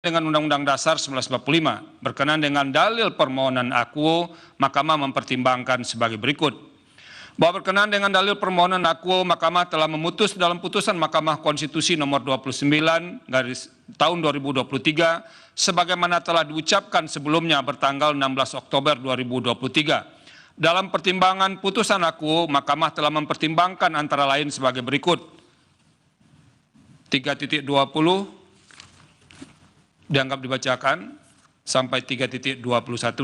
dengan Undang-Undang Dasar 1945. Berkenaan dengan dalil permohonan akuo, Mahkamah mempertimbangkan sebagai berikut. Bahwa berkenaan dengan dalil permohonan akuo, Mahkamah telah memutus dalam putusan Mahkamah Konstitusi nomor 29 garis tahun 2023 sebagaimana telah diucapkan sebelumnya bertanggal 16 Oktober 2023. Dalam pertimbangan putusan akuo, Mahkamah telah mempertimbangkan antara lain sebagai berikut. 3.20 dianggap dibacakan, sampai 3.21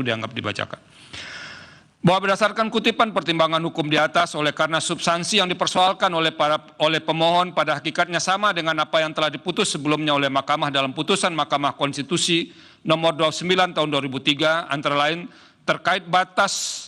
dianggap dibacakan. Bahwa berdasarkan kutipan pertimbangan hukum di atas, oleh karena substansi yang dipersoalkan oleh pemohon pada hakikatnya sama dengan apa yang telah diputus sebelumnya oleh Mahkamah dalam putusan Mahkamah Konstitusi nomor 29 tahun 2003, antara lain terkait batas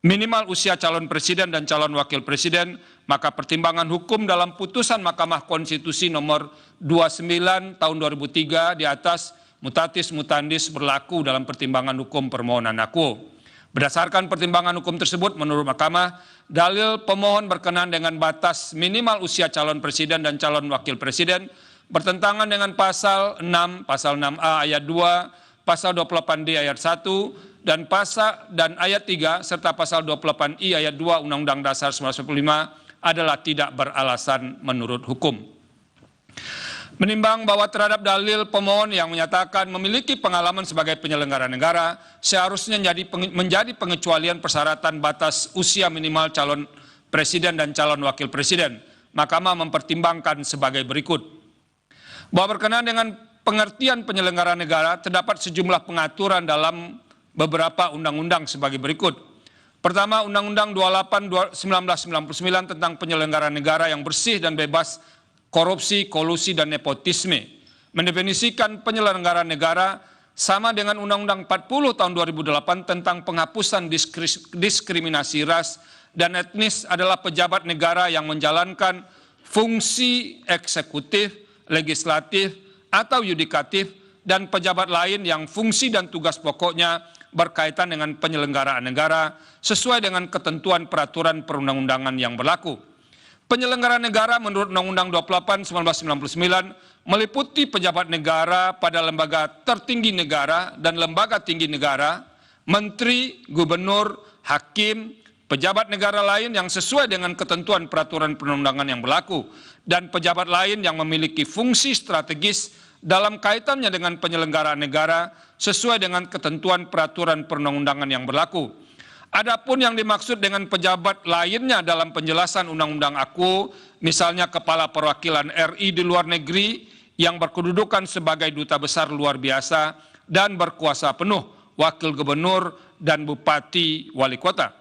minimal usia calon presiden dan calon wakil presiden, maka pertimbangan hukum dalam putusan Mahkamah Konstitusi nomor 29 tahun 2003 di atas mutatis mutandis berlaku dalam pertimbangan hukum permohonan akuo. Berdasarkan pertimbangan hukum tersebut, menurut Mahkamah, dalil pemohon berkenaan dengan batas minimal usia calon presiden dan calon wakil presiden bertentangan dengan pasal 6, pasal 6A ayat 2, pasal 28D ayat 1, dan ayat 3 serta pasal 28I ayat 2 Undang-Undang Dasar 1945 adalah tidak beralasan menurut hukum. Menimbang bahwa terhadap dalil pemohon yang menyatakan memiliki pengalaman sebagai penyelenggara negara, seharusnya menjadi pengecualian persyaratan batas usia minimal calon presiden dan calon wakil presiden. Mahkamah mempertimbangkan sebagai berikut. Bahwa berkenaan dengan pengertian penyelenggara negara, terdapat sejumlah pengaturan dalam beberapa undang-undang sebagai berikut. Pertama, Undang-Undang 28/1999 tentang penyelenggara negara yang bersih dan bebas korupsi, kolusi, dan nepotisme, mendefinisikan penyelenggara negara sama dengan Undang-Undang 40 tahun 2008 tentang penghapusan diskriminasi ras dan etnis adalah pejabat negara yang menjalankan fungsi eksekutif, legislatif, atau yudikatif, dan pejabat lain yang fungsi dan tugas pokoknya berkaitan dengan penyelenggaraan negara sesuai dengan ketentuan peraturan perundang-undangan yang berlaku. Penyelenggara negara menurut Undang-Undang 28/1999 meliputi pejabat negara pada lembaga tertinggi negara dan lembaga tinggi negara, menteri, gubernur, hakim, pejabat negara lain yang sesuai dengan ketentuan peraturan perundang-undangan yang berlaku, dan pejabat lain yang memiliki fungsi strategis dalam kaitannya dengan penyelenggaraan negara sesuai dengan ketentuan peraturan perundang-undangan yang berlaku. Adapun yang dimaksud dengan pejabat lainnya dalam penjelasan Undang-Undang akuo, misalnya Kepala Perwakilan RI di luar negeri yang berkedudukan sebagai duta besar luar biasa dan berkuasa penuh, wakil gubernur dan bupati wali kota.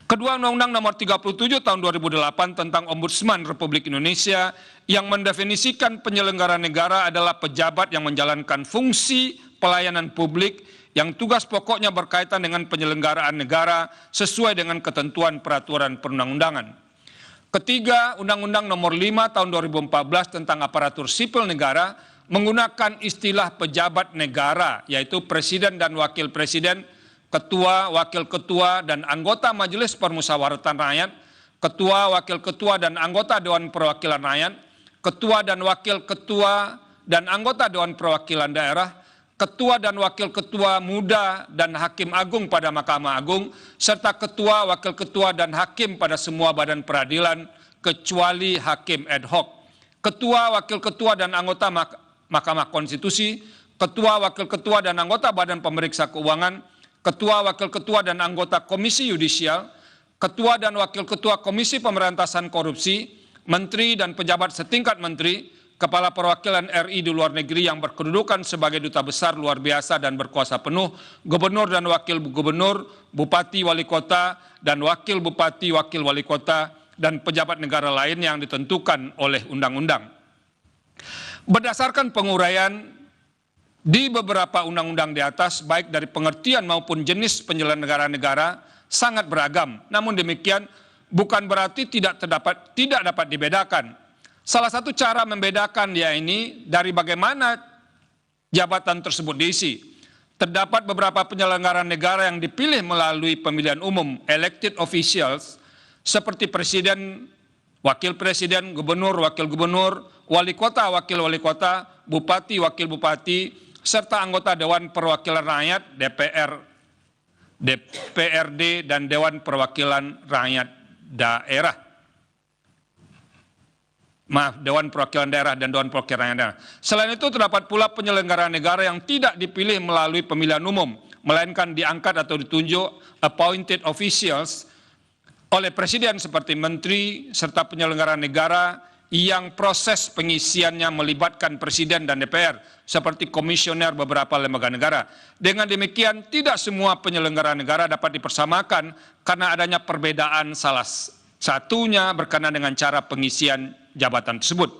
Kedua, Undang-Undang nomor 37 tahun 2008 tentang Ombudsman Republik Indonesia yang mendefinisikan penyelenggara negara adalah pejabat yang menjalankan fungsi pelayanan publik yang tugas pokoknya berkaitan dengan penyelenggaraan negara sesuai dengan ketentuan peraturan perundang-undangan. Ketiga, Undang-Undang nomor 5 tahun 2014 tentang aparatur sipil negara menggunakan istilah pejabat negara, yaitu presiden dan wakil presiden, ketua, wakil ketua, dan anggota Majelis Permusyawaratan Rakyat, ketua, wakil ketua, dan anggota Dewan Perwakilan Rakyat, ketua dan wakil ketua dan anggota Dewan Perwakilan Daerah, ketua dan wakil ketua muda dan hakim agung pada Mahkamah Agung, serta ketua, wakil ketua, dan hakim pada semua badan peradilan, kecuali hakim ad hoc, ketua, wakil ketua, dan anggota Mahkamah Konstitusi, ketua, wakil ketua, dan anggota Badan Pemeriksa Keuangan, ketua, wakil ketua, dan anggota Komisi Yudisial, ketua dan wakil ketua Komisi Pemberantasan Korupsi, menteri dan pejabat setingkat menteri, Kepala Perwakilan RI di luar negeri yang berkedudukan sebagai duta besar luar biasa dan berkuasa penuh, gubernur dan wakil gubernur, bupati, wali kota, dan wakil bupati, wakil wali kota, dan pejabat negara lain yang ditentukan oleh undang-undang. Berdasarkan penguraian di beberapa undang-undang di atas, baik dari pengertian maupun jenis penyelenggara negara, sangat beragam. Namun demikian, bukan berarti tidak dapat dibedakan. Salah satu cara membedakan ini dari bagaimana jabatan tersebut diisi. Terdapat beberapa penyelenggara negara yang dipilih melalui pemilihan umum, elected officials, seperti presiden wakil presiden, gubernur, wakil gubernur, wali kota, wakil wali kota, bupati, wakil bupati, serta anggota Dewan Perwakilan Rakyat, DPRD, dan Dewan Perwakilan Rakyat Daerah. Dewan Perwakilan Daerah dan Dewan Perwakilan Rakyat Daerah. Selain itu terdapat pula penyelenggara negara yang tidak dipilih melalui pemilihan umum, melainkan diangkat atau ditunjuk appointed officials oleh Presiden seperti menteri serta penyelenggara negara yang proses pengisiannya melibatkan Presiden dan DPR seperti komisioner beberapa lembaga negara. Dengan demikian tidak semua penyelenggara negara dapat dipersamakan karena adanya perbedaan salah satunya berkenaan dengan cara pengisian jabatan tersebut.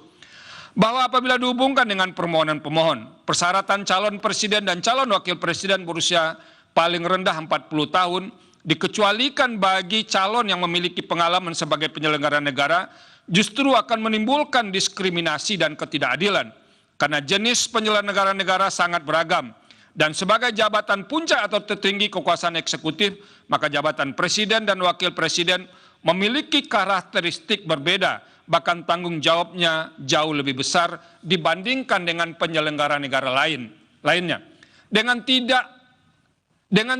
Bahwa apabila dihubungkan dengan permohonan pemohon, persyaratan calon presiden dan calon wakil presiden berusia paling rendah 40 tahun dikecualikan bagi calon yang memiliki pengalaman sebagai penyelenggara negara, justru akan menimbulkan diskriminasi dan ketidakadilan. Karena jenis penyelenggara negara sangat beragam. Dan sebagai jabatan puncak atau tertinggi kekuasaan eksekutif, maka jabatan presiden dan wakil presiden memiliki karakteristik berbeda, bahkan tanggung jawabnya jauh lebih besar dibandingkan dengan penyelenggara negara lainnya. Dengan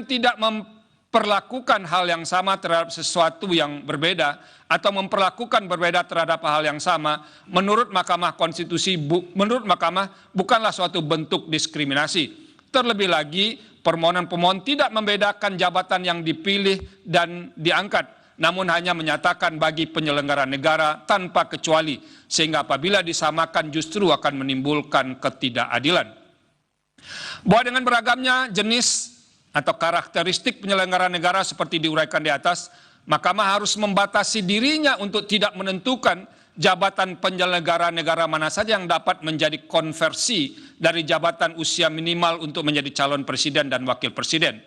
tidak memperlakukan hal yang sama terhadap sesuatu yang berbeda atau memperlakukan berbeda terhadap hal yang sama, menurut Mahkamah Konstitusi, menurut Mahkamah bukanlah suatu bentuk diskriminasi. Terlebih lagi, permohonan pemohon tidak membedakan jabatan yang dipilih dan diangkat, namun hanya menyatakan bagi penyelenggara negara tanpa kecuali, sehingga apabila disamakan justru akan menimbulkan ketidakadilan. Bahwa dengan beragamnya jenis atau karakteristik penyelenggara negara seperti diuraikan di atas, Mahkamah harus membatasi dirinya untuk tidak menentukan jabatan penyelenggara negara mana saja yang dapat menjadi konversi dari jabatan usia minimal untuk menjadi calon presiden dan wakil presiden.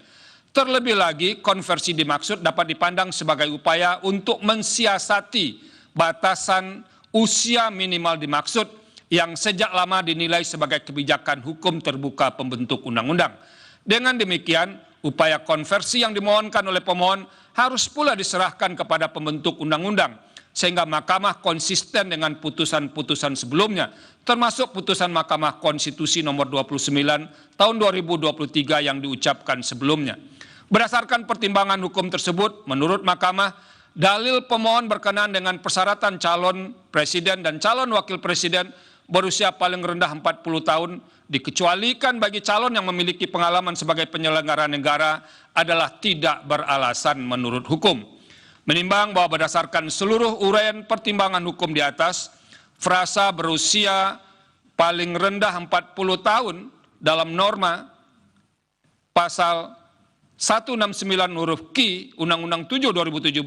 Terlebih lagi, konversi dimaksud dapat dipandang sebagai upaya untuk mensiasati batasan usia minimal dimaksud yang sejak lama dinilai sebagai kebijakan hukum terbuka pembentuk undang-undang. Dengan demikian, upaya konversi yang dimohonkan oleh pemohon harus pula diserahkan kepada pembentuk undang-undang, sehingga Mahkamah konsisten dengan putusan-putusan sebelumnya, termasuk putusan Mahkamah Konstitusi nomor 29 tahun 2023 yang diucapkan sebelumnya. Berdasarkan pertimbangan hukum tersebut, menurut Mahkamah, dalil pemohon berkenaan dengan persyaratan calon presiden dan calon wakil presiden berusia paling rendah 40 tahun dikecualikan bagi calon yang memiliki pengalaman sebagai penyelenggara negara adalah tidak beralasan menurut hukum. Menimbang bahwa berdasarkan seluruh uraian pertimbangan hukum di atas, frasa berusia paling rendah 40 tahun dalam norma pasal 169 huruf Q Undang-Undang 7 2017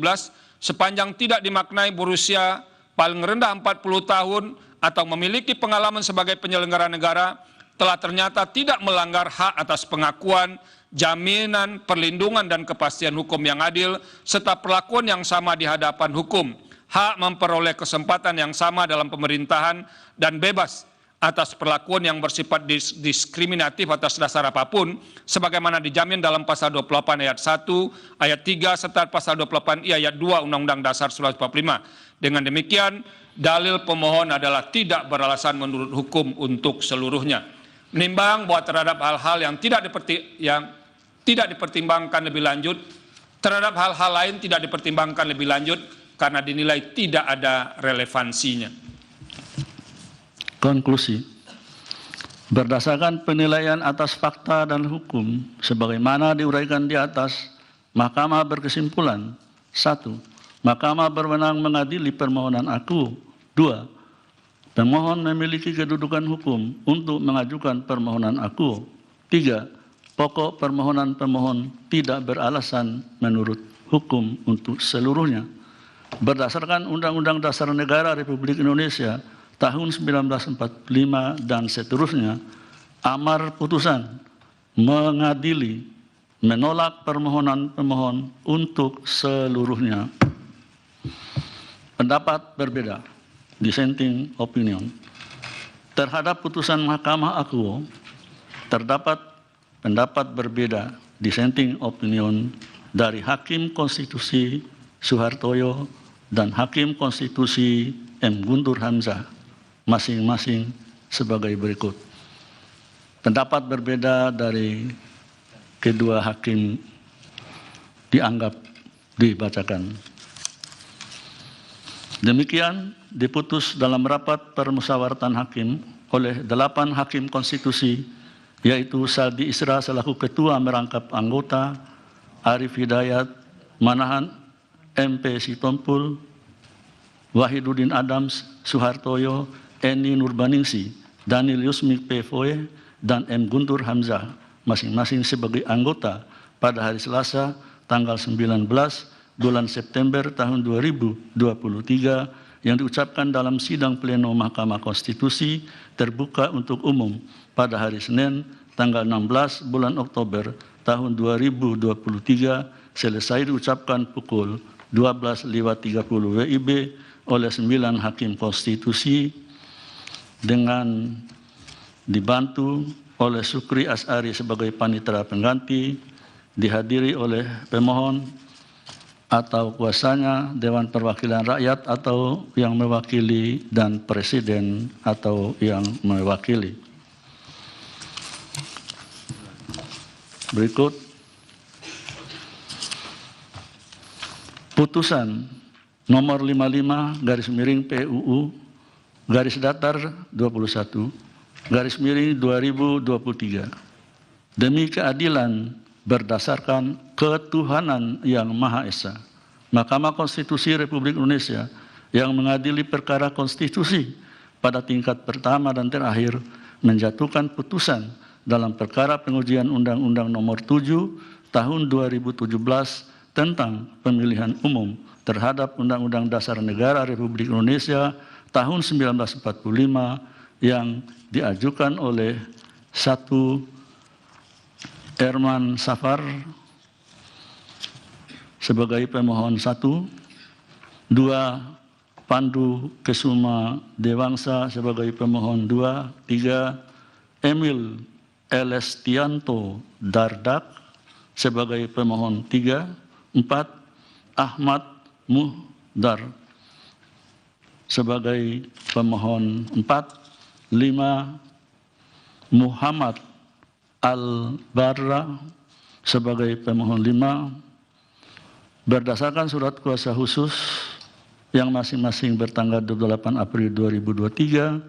sepanjang tidak dimaknai berusia paling rendah 40 tahun atau memiliki pengalaman sebagai penyelenggara negara telah ternyata tidak melanggar hak atas pengakuan, jaminan, perlindungan, dan kepastian hukum yang adil, serta perlakuan yang sama di hadapan hukum, hak memperoleh kesempatan yang sama dalam pemerintahan, dan bebas atas perlakuan yang bersifat diskriminatif atas dasar apapun, sebagaimana dijamin dalam pasal 28 ayat 1, ayat 3, serta pasal 28I ayat 2 Undang-Undang Dasar 1945. Dengan demikian, dalil pemohon adalah tidak beralasan menurut hukum untuk seluruhnya. Menimbang bahwa terhadap hal-hal yang tidak dipertimbangkan lebih lanjut, terhadap hal-hal lain tidak dipertimbangkan lebih lanjut karena dinilai tidak ada relevansinya. Konklusi. Berdasarkan penilaian atas fakta dan hukum sebagaimana diuraikan di atas, Mahkamah berkesimpulan: 1. Mahkamah berwenang mengadili permohonan aku. 2. Pemohon memiliki kedudukan hukum untuk mengajukan permohonan aku. 3. Pokok permohonan pemohon tidak beralasan menurut hukum untuk seluruhnya. Berdasarkan Undang-Undang Dasar Negara Republik Indonesia tahun 1945 dan seterusnya, amar putusan mengadili menolak permohonan pemohon untuk seluruhnya. Pendapat berbeda, dissenting opinion. Terhadap putusan Mahkamah Aku, terdapat pendapat berbeda, dissenting opinion, dari Hakim Konstitusi Suhartoyo dan Hakim Konstitusi M. Guntur Hamzah masing-masing sebagai berikut. Pendapat berbeda dari kedua hakim dianggap dibacakan. Demikian diputus dalam rapat permusyawaratan hakim oleh 8 hakim konstitusi, yaitu Saldi Isra selaku ketua merangkap anggota, Arif Hidayat, Manahan MP Sitompul, Wahidudin Adams, Suhartoyo, Eni Nurbaningsi, Daniel Yusmik P. Foe, dan M. Guntur Hamzah masing-masing sebagai anggota pada hari Selasa tanggal 19 bulan September tahun 2023 yang diucapkan dalam sidang pleno Mahkamah Konstitusi terbuka untuk umum pada hari Senin tanggal 16 bulan Oktober tahun 2023 selesai diucapkan pukul 12.30 WIB oleh 9 hakim konstitusi dengan dibantu oleh Sukri Asari sebagai panitera pengganti, dihadiri oleh pemohon atau kuasanya, Dewan Perwakilan Rakyat atau yang mewakili, dan Presiden atau yang mewakili. Berikut putusan nomor 55 /PUU _21 demi keadilan berdasarkan ketuhanan yang Maha Esa, Mahkamah Konstitusi Republik Indonesia yang mengadili perkara konstitusi pada tingkat pertama dan terakhir menjatuhkan putusan dalam perkara pengujian Undang-Undang Nomor 7 Tahun 2017 tentang pemilihan umum terhadap Undang-Undang Dasar Negara Republik Indonesia tahun 1945 yang diajukan oleh 1. Erman Safar sebagai pemohon 1, 2. Pandu Kesuma Dewangsa sebagai pemohon 2, 3. Emil Elestianto Dardak sebagai pemohon 3, 4. Ahmad Muhdar sebagai pemohon 4, 5. Muhammad Al-Barra sebagai pemohon 5, berdasarkan surat kuasa khusus yang masing-masing bertanggal 28 April 2023,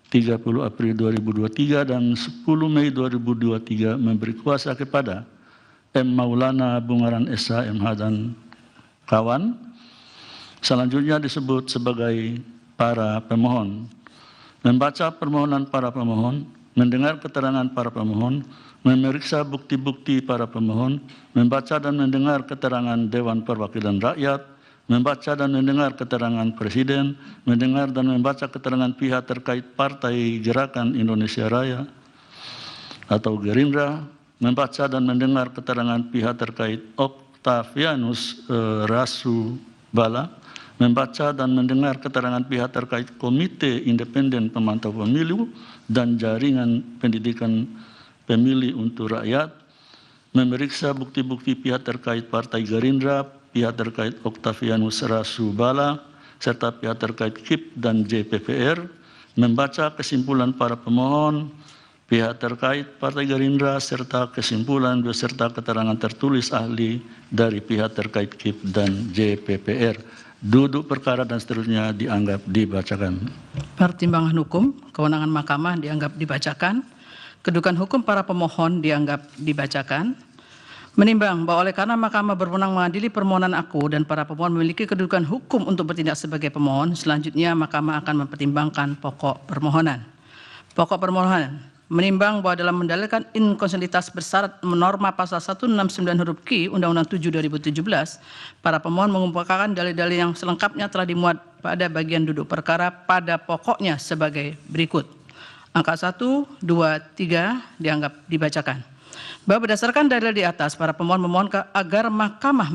30 April 2023, dan 10 Mei 2023 memberi kuasa kepada M. Maulana Bungaran Esa MH dan kawan. Selanjutnya disebut sebagai para pemohon. Membaca permohonan para pemohon, mendengar keterangan para pemohon, memeriksa bukti-bukti para pemohon, membaca dan mendengar keterangan Dewan Perwakilan Rakyat, membaca dan mendengar keterangan Presiden, mendengar dan membaca keterangan pihak terkait Partai Gerakan Indonesia Raya atau Gerindra, membaca dan mendengar keterangan pihak terkait Octavianus Rasubala, membaca dan mendengar keterangan pihak terkait Komite Independen Pemantau Pemilu dan Jaringan Pendidikan Pemilih untuk Rakyat, memeriksa bukti-bukti pihak terkait Partai Gerindra, pihak terkait Octavianus Rasubala, serta pihak terkait KIP dan JPPR, membaca kesimpulan para pemohon, pihak terkait Partai Gerindra, serta kesimpulan beserta keterangan tertulis ahli dari pihak terkait KIP dan JPPR. Duduk perkara dan seterusnya dianggap dibacakan. Pertimbangan hukum, kewenangan mahkamah dianggap dibacakan. Kedudukan hukum para pemohon dianggap dibacakan. Menimbang bahwa oleh karena mahkamah berwenang mengadili permohonan aku dan para pemohon memiliki kedudukan hukum untuk bertindak sebagai pemohon, selanjutnya mahkamah akan mempertimbangkan pokok permohonan. Pokok permohonan menimbang bahwa dalam mendalilkan inkonstitusionalitas bersyarat norma pasal 169 huruf Q Undang-Undang 7 2017, para pemohon mengumpulkan dalil-dalil yang selengkapnya telah dimuat pada bagian duduk perkara pada pokoknya sebagai berikut. Angka 1, 2, 3 dianggap dibacakan. Bahwa berdasarkan dalil di atas, para pemohon memohon agar mahkamah